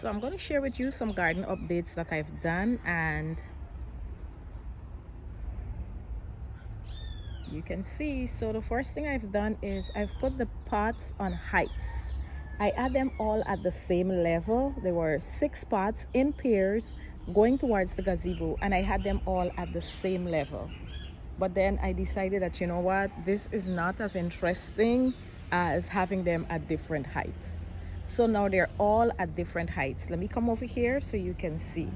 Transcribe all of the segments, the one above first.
So I'm going to share with you some garden updates that I've done, and you can see. So the first thing I've done is I've put the pots on heights. I had them all at the same level. There were 6 pots in pairs going towards the gazebo, and I had them all at the same level. But then I decided that, you know what, this is not as interesting as having them at different heights. So now they're all at different heights. Let me come over here so you can see.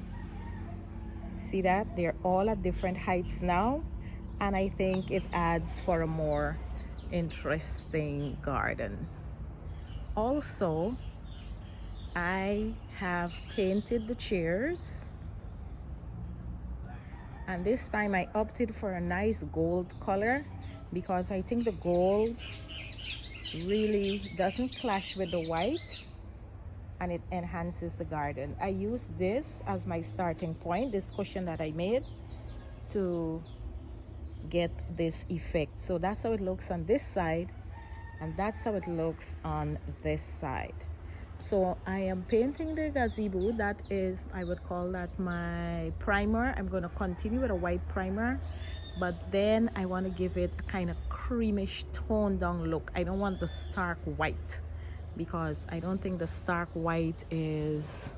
See that? They're all at different heights now. And I think it adds for a more interesting garden. Also, I have painted the chairs. And this time I opted for a nice gold color because I think the gold really doesn't clash with the white and it enhances the garden. I used this as my starting point, this cushion that I made, to get this effect. So that's how it looks on this side, and that's how it looks on this side. So I am painting the gazebo. That is, I would call that my primer. I'm going to continue with a white primer, but then I want to give it a kind of creamish toned down look. I don't want the stark white because I don't think the stark white is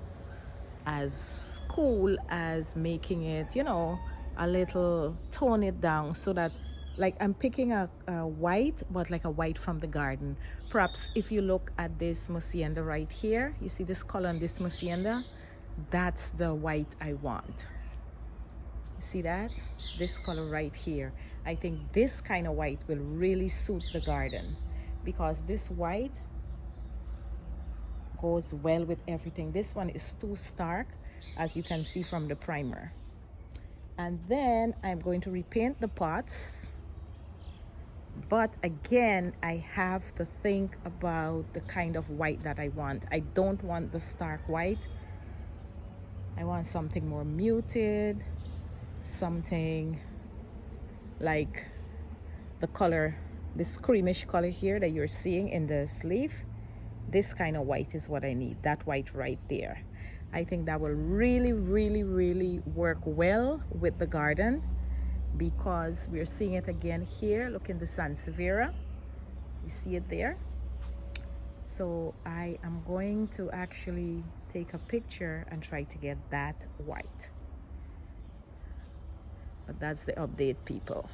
as cool as making it, you know, a little tone it down, so that like I'm picking a white, but like a white from the garden. Perhaps if you look at this Muscienda right here, you see this color on this Muscienda, that's the white I want. You see that? This color right here. I think this kind of white will really suit the garden because this white goes well with everything. This one is too stark, as you can see from the primer. And then I'm going to repaint the pots, but again I have to think about the kind of white that I want. I don't want the stark white. I want something more muted, something like the color, this creamish color here that you're seeing in the sleeve. This kind of white is what I need, that white right there. I think that will really, really, really work well with the garden because we're seeing it again here. Look in the Sansevieria. You see it there? So I am going to actually take a picture and try to get that white. But that's the update, people.